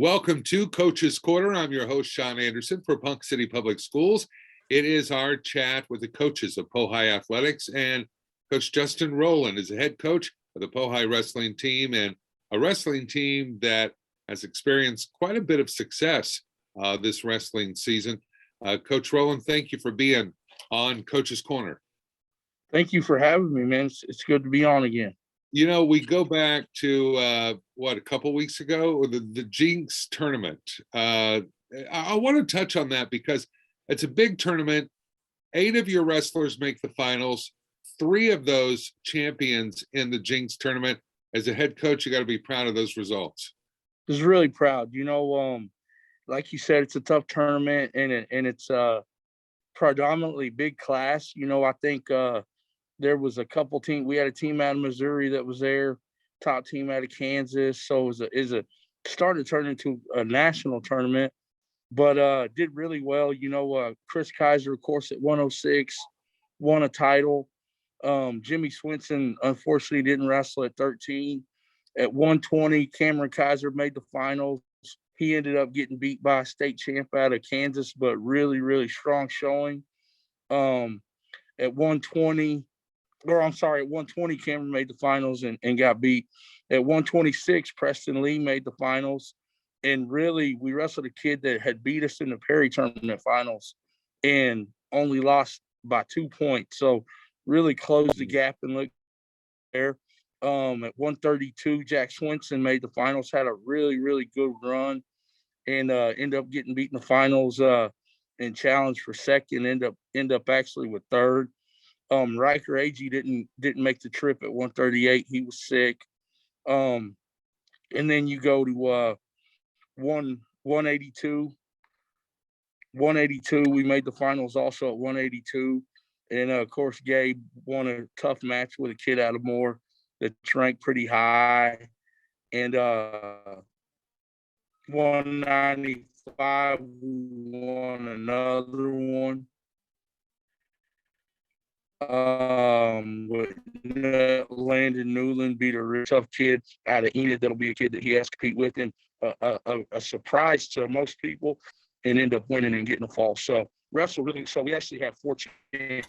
Welcome to Coach's Corner. I'm your host, Sean Anderson for Ponca City Public Schools. It is our chat with the coaches of Pohai Athletics, and Coach Justin Roland is the head coach of the Pohai wrestling team, and a wrestling team that has experienced quite a bit of success this wrestling season. Coach Roland, thank you for being on Coach's Corner. Thank you for having me, man. It's good to be on again. You know, we go back to a couple weeks ago, the Jinx tournament. I want to touch on that because it's a big tournament. 8 of your wrestlers make the finals. 3 of those champions in the Jinx tournament. As a head coach, you got to be proud of those results. I was really proud. Like you said, it's a tough tournament, and it's predominantly big class. I think there was a couple teams. We had a team out of Missouri that was there, top team out of Kansas. So it started to turn into a national tournament, but did really well. Chris Kaiser, of course, at 106, won a title. Jimmy Swinson, unfortunately, didn't wrestle at 13. At 120, Cameron Kaiser made the finals. He ended up getting beat by a state champ out of Kansas, but really, really strong showing. At 120, Cameron made the finals and got beat. At 126, Preston Lee made the finals. And really, we wrestled a kid that had beat us in the Perry tournament finals and only lost by 2 points. So really closed the gap and looked there. At 132, Jack Swinson made the finals, had a really, really good run, and ended up getting beat in the finals and challenged for second, end up actually with third. Riker Agee didn't make the trip at 138. He was sick. And then you go to 182. 182, we made the finals also at 182. And of course, Gabe won a tough match with a kid out of Moore that's ranked pretty high. And 195, we won another one. With Landon Newland beat a really tough kid out of Enid. That'll be a kid that he has to compete with, and a surprise to most people, and end up winning and getting a fall. So wrestle really. So we actually have 4 champions,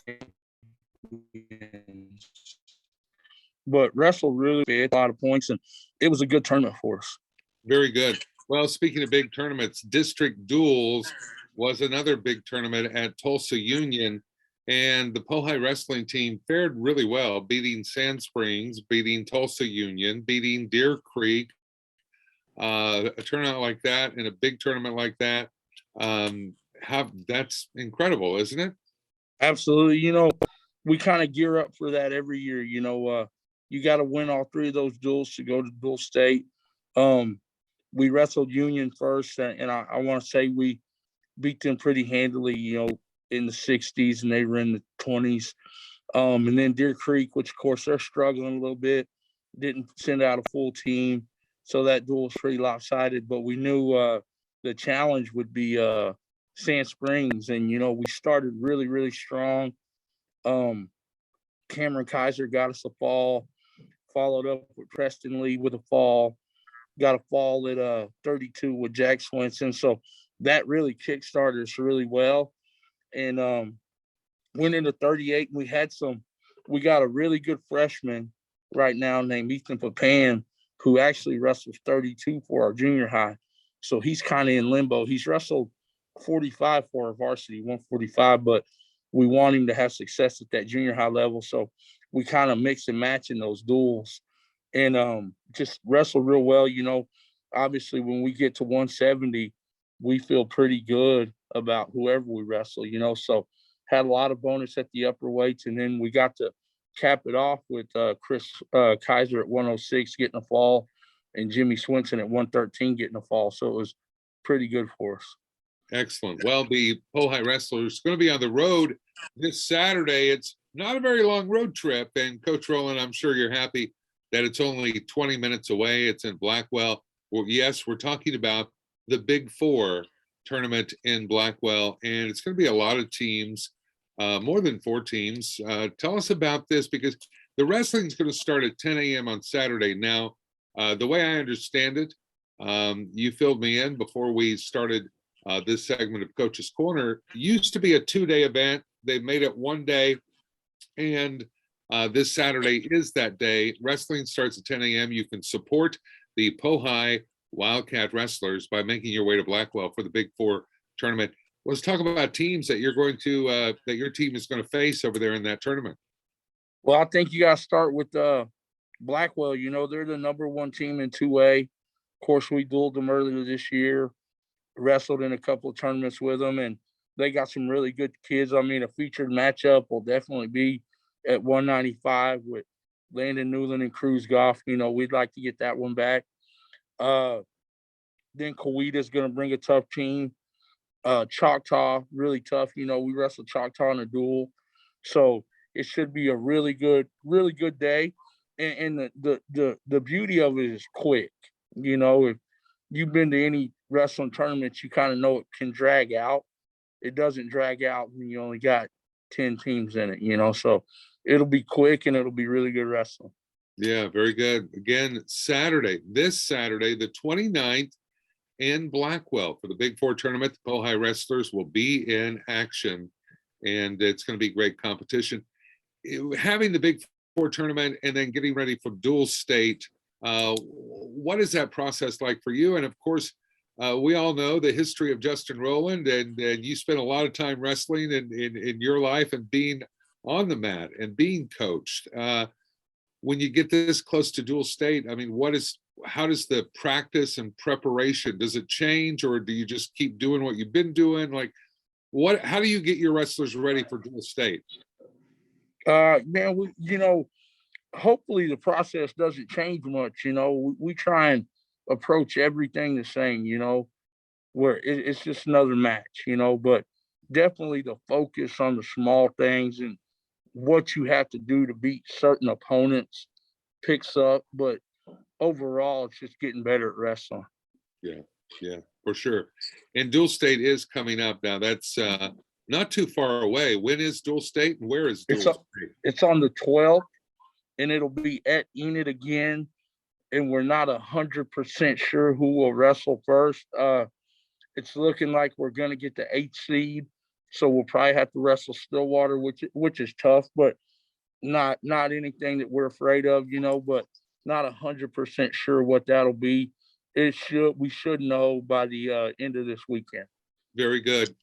but wrestle really had a lot of points, and it was a good tournament for us. Very good. Well, speaking of big tournaments, District Duels was another big tournament at Tulsa Union. And the Pohai wrestling team fared really well, beating Sand Springs, beating Tulsa Union, beating Deer Creek. A turnout like that in a big tournament like that, that's incredible, isn't it? Absolutely. We kind of gear up for that every year. You got to win all 3 of those duels to go to dual state. We wrestled Union first, and I want to say we beat them pretty handily, in the 60s, and they were in the 20s. And then Deer Creek, which of course they're struggling a little bit, didn't send out a full team. So that duel was pretty lopsided, but we knew the challenge would be Sand Springs. And, we started really, really strong. Cameron Kaiser got us a fall, followed up with Preston Lee with a fall, got a fall at 32 with Jack Swinson. So that really kickstarted us really well. And went into 38, and we got a really good freshman right now named Ethan Papan, who actually wrestles 32 for our junior high. So he's kind of in limbo. He's wrestled 45 for our varsity, 145, but we want him to have success at that junior high level. So we kind of mix and match in those duels and just wrestle real well. Obviously when we get to 170, we feel pretty good about whoever we wrestle, so had a lot of bonus at the upper weights. And then we got to cap it off with Chris Kaiser at 106 getting a fall, and Jimmy Swinson at 113 getting a fall. So it was pretty good for us. Excellent. Well, the Pohai wrestlers are going to be on the road this Saturday. It's not a very long road trip, and Coach Roland, I'm sure you're happy that it's only 20 minutes away. It's in Blackwell. Well, yes, we're talking about the Big Four tournament in Blackwell, and it's going to be a lot of teams, more than 4 teams. Tell us about this, because the wrestling is going to start at 10 a.m. on Saturday. Now, the way I understand it, You filled me in before we started this segment of Coach's Corner. Used to be a 2-day event. They made it 1 day, and this Saturday is that day. Wrestling starts at 10 a.m. You can support the Pohai Wildcat Wrestlers by making your way to Blackwell for the Big Four tournament. Let's talk about teams that you're going to that your team is going to face over there in that tournament. Well, I think you got to start with Blackwell. You know, they're the #1 team in 2A. Of course, we dueled them earlier this year, wrestled in a couple of tournaments with them, and they got some really good kids. I mean, a featured matchup will definitely be at 195 with Landon Newland and Cruz Goff. You know, we'd like to get that one back. Then Coweta's going to bring a tough team. Choctaw, really tough. You know, we wrestled Choctaw in a duel. So it should be a really good day. And the beauty of it is quick. You know, if you've been to any wrestling tournaments, you kind of know it can drag out. It doesn't drag out when you only got 10 teams in it, you know. So it'll be quick and it'll be really good wrestling. Yeah, very good. Again, this Saturday, the 29th, in Blackwell for the Big Four tournament. The Pohai Wrestlers will be in action, and it's going to be great competition. Having the Big Four tournament and then getting ready for dual state, what is that process like for you? And of course, we all know the history of Justin Roland, and you spent a lot of time wrestling in your life and being on the mat and being coached. When you get this close to dual state, I mean, how does the practice and preparation, does it change, or do you just keep doing what you've been doing? Like, how do you get your wrestlers ready for dual state? Man, you know, hopefully the process doesn't change much. You know, we try and approach everything the same, you know, where it's just another match, you know, but definitely the focus on the small things and what you have to do to beat certain opponents picks up. But overall, it's just getting better at wrestling. Yeah, for sure. And dual state is coming up now. That's not too far away. When is dual state and where is dual state? It's on the 12th, and it'll be at Enid again. And we're not 100% sure who will wrestle first. It's looking like we're going to get the 8th seed, so we'll probably have to wrestle Stillwater, which is tough, but not anything that we're afraid of, you know. But not 100% sure what that'll be. We should know by the end of this weekend. Very good.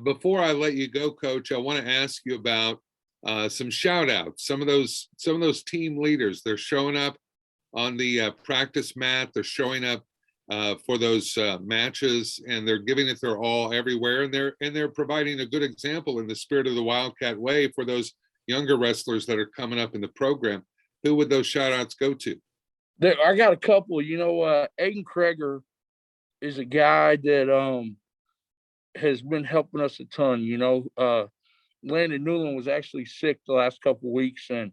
Before I let you go, Coach, I want to ask you about some shout outs. Some of those team leaders, they're showing up on the practice mat. They're showing up for those matches, and they're giving it their all everywhere. And they're providing a good example in the spirit of the Wildcat way for those younger wrestlers that are coming up in the program. Who would those shout outs go to? I got a couple. You know, Aiden Kreger is a guy that has been helping us a ton. You know, Landon Newland was actually sick the last couple of weeks, and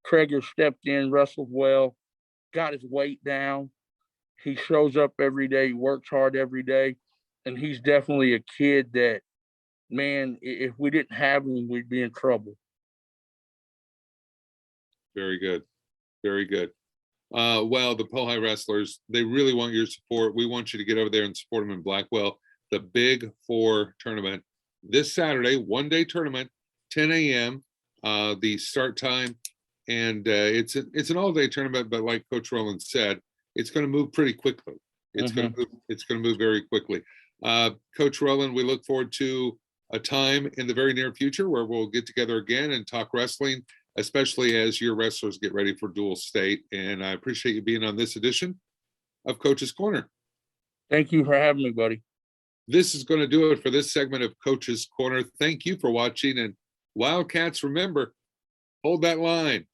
Kreger stepped in, wrestled well, got his weight down. He shows up every day, he works hard every day, and he's definitely a kid that, man, if we didn't have him, we'd be in trouble. Very good. Very good. Well, the Pohai Wrestlers, they really want your support. We want you to get over there and support them in Blackwell. The Big Four tournament this Saturday, 1-day tournament, 10 a.m. The start time, and it's an all-day tournament. But like Coach Roland said, it's going to move pretty quickly. It's going to move very quickly. Coach Roland, we look forward to a time in the very near future where we'll get together again and talk wrestling, especially as your wrestlers get ready for dual state. And I appreciate you being on this edition of Coach's Corner. Thank you for having me, buddy. This is going to do it for this segment of Coach's Corner. Thank you for watching. And Wildcats, remember, hold that line.